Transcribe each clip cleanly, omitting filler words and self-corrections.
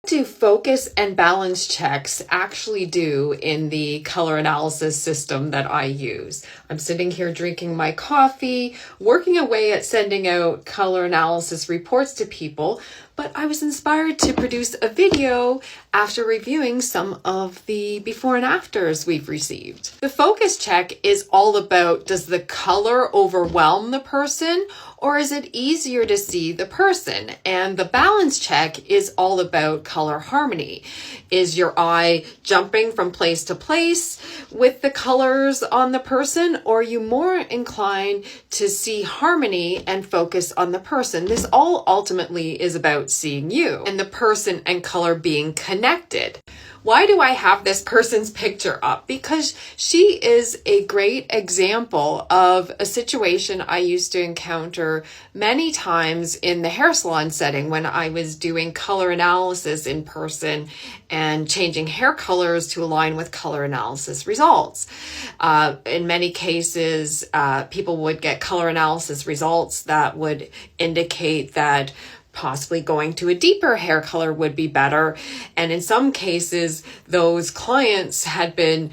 Do focus and balance checks actually do in the color analysis system that I use? I'm sitting here drinking my coffee, working away at sending out color analysis reports to people, but I was inspired to produce a video after reviewing some of the before and afters we've received. The focus check is all about, does the color overwhelm the person, or is it easier to see the person? And the balance check is all about color harmony. Is your eye jumping from place to place with the colors on the person, or are you more inclined to see harmony and focus on the person? This all ultimately is about seeing you and the person and color being connected. Why do I have this person's picture up? Because she is a great example of a situation I used to encounter many times in the hair salon setting when I was doing color analysis in person and changing hair colors to align with color analysis results. In many cases, people would get color analysis results that would indicate that possibly going to a deeper hair color would be better. And in some cases, those clients had been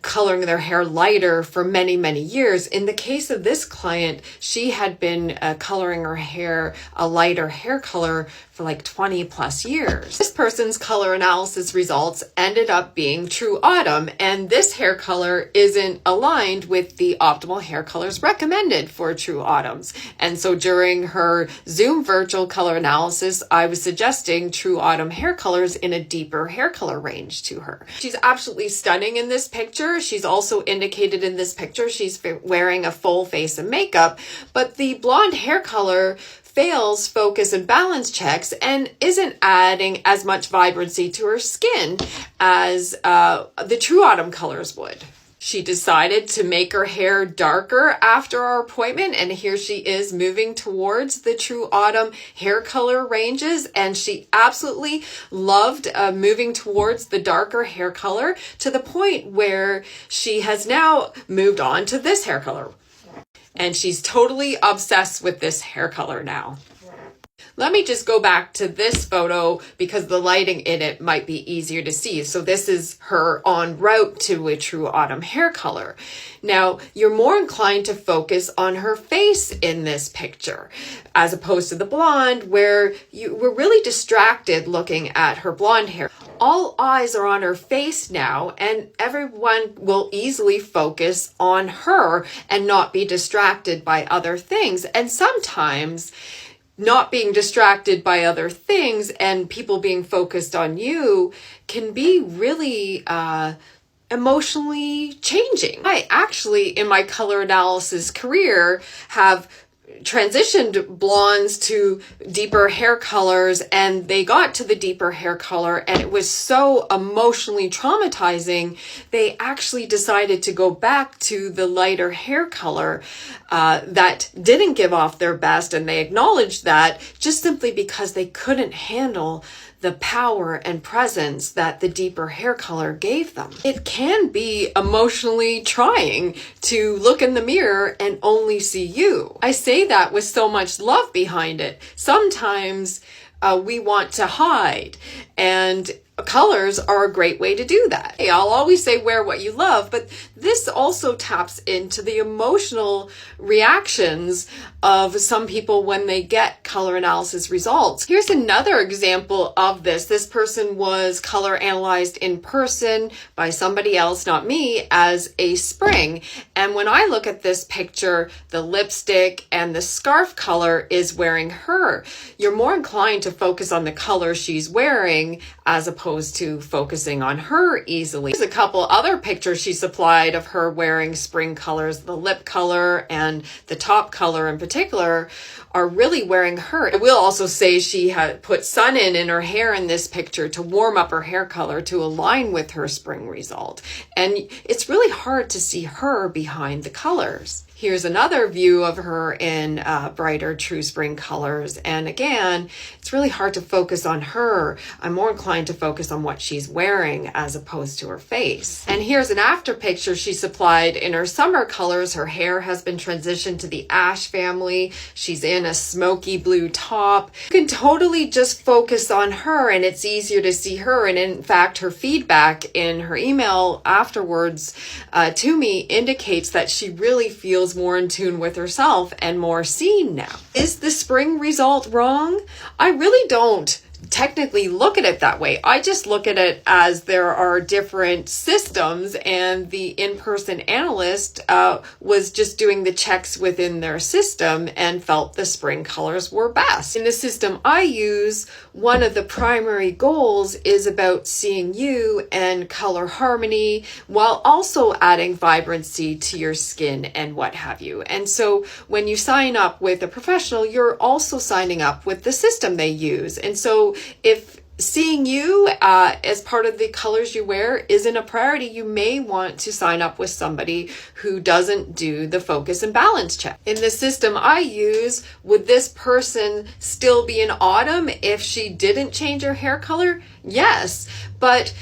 coloring their hair lighter for many, many years. In the case of this client, she had been coloring her hair a lighter hair color for like 20 plus years. This person's color analysis results ended up being True Autumn, and this hair color isn't aligned with the optimal hair colors recommended for True Autumns. And so during her Zoom virtual color analysis, I was suggesting True Autumn hair colors in a deeper hair color range to her. She's absolutely stunning in this picture. She's also indicated in this picture she's wearing a full face of makeup, but the blonde hair color fails focus and balance checks and isn't adding as much vibrancy to her skin as the True Autumn colors would. She decided to make her hair darker after our appointment, and here she is moving towards the True Autumn hair color ranges, and she absolutely loved moving towards the darker hair color to the point where she has now moved on to this hair color. And she's totally obsessed with this hair color now. Let me just go back to this photo because the lighting in it might be easier to see. So this is her en route to a True Autumn hair color. Now, you're more inclined to focus on her face in this picture, as opposed to the blonde, where you were really distracted looking at her blonde hair. All eyes are on her face now, and everyone will easily focus on her and not be distracted by other things. And sometimes not being distracted by other things and people being focused on you can be really emotionally changing. I actually, in my color analysis career, have transitioned blondes to deeper hair colors, and they got to the deeper hair color and it was so emotionally traumatizing, they actually decided to go back to the lighter hair color that didn't give off their best, and they acknowledged that just simply because they couldn't handle the power and presence that the deeper hair color gave them. It can be emotionally trying to look in the mirror and only see you. I say that with so much love behind it. Sometimes we want to hide, and colors are a great way to do that. Hey, I'll always say wear what you love, but this also taps into the emotional reactions of some people when they get color analysis results. Here's another example of this. This person was color analyzed in person by somebody else, not me, as a spring. And when I look at this picture, the lipstick and the scarf color is wearing her. You're more inclined to focus on the color she's wearing as opposed to focusing on her easily. There's a couple other pictures she supplied of her wearing spring colors. The lip color and the top color in particular are really wearing her. I will also say she had put sun in her hair in this picture to warm up her hair color to align with her spring result. And it's really hard to see her behind the colors. Here's another view of her in brighter True Spring colors. And again, it's really hard to focus on her. I'm more inclined to focus on what she's wearing as opposed to her face. And here's an after picture she supplied in her summer colors. Her hair has been transitioned to the ash family. She's in a smoky blue top. You can totally just focus on her, and it's easier to see her. And in fact, her feedback in her email afterwards to me indicates that she really feels more in tune with herself and more seen now. Is the spring result wrong? I really don't technically look at it that way. I just look at it as there are different systems, and the in-person analyst was just doing the checks within their system and felt the spring colors were best. In the system I use, one of the primary goals is about seeing you and color harmony while also adding vibrancy to your skin and what have you. And so when you sign up with a professional, you're also signing up with the system they use. And so if seeing you as part of the colors you wear isn't a priority, you may want to sign up with somebody who doesn't do the focus and balance check. In the system I use, would this person still be in autumn if she didn't change her hair color? Yes, but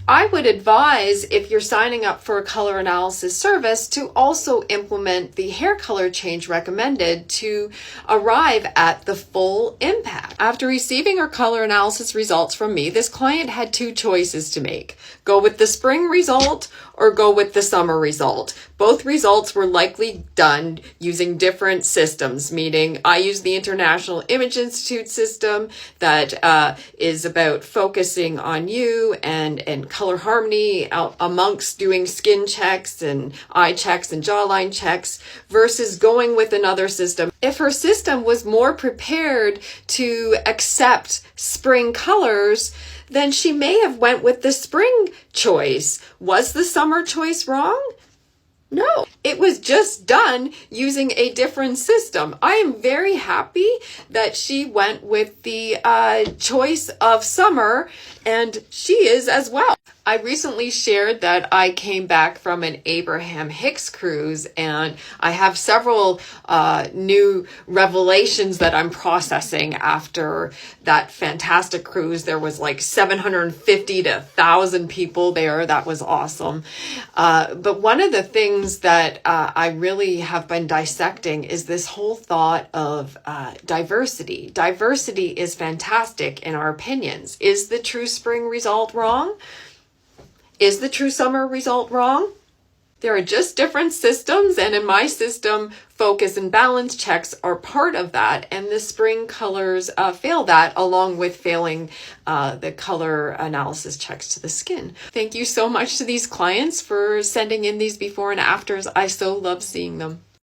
I would advise, if you're signing up for a color analysis service, to also implement the hair color change recommended to arrive at the full impact. After receiving her color analysis results from me, this client had two choices to make: go with the spring result or go with the summer result. Both results were likely done using different systems, meaning I use the International Image Institute system that is about focusing on you and color harmony amongst doing skin checks and eye checks and jawline checks, versus going with another system. If her system was more prepared to accept spring colors, then she may have went with the spring choice. Was the summer choice wrong? No, it was just done using a different system. I am very happy that she went with the choice of summer, and she is as well. I recently shared that I came back from an Abraham Hicks cruise, and I have several new revelations that I'm processing after that fantastic cruise. There was like 750 to 1,000 people there. That was awesome. But one of the things that I really have been dissecting is this whole thought of diversity. Diversity is fantastic in our opinions. Is the true spring result wrong? Is the true summer result wrong? There are just different systems, and in my system, focus and balance checks are part of that, and the spring colors fail that, along with failing the color analysis checks to the skin. Thank you so much to these clients for sending in these before and afters. I so love seeing them.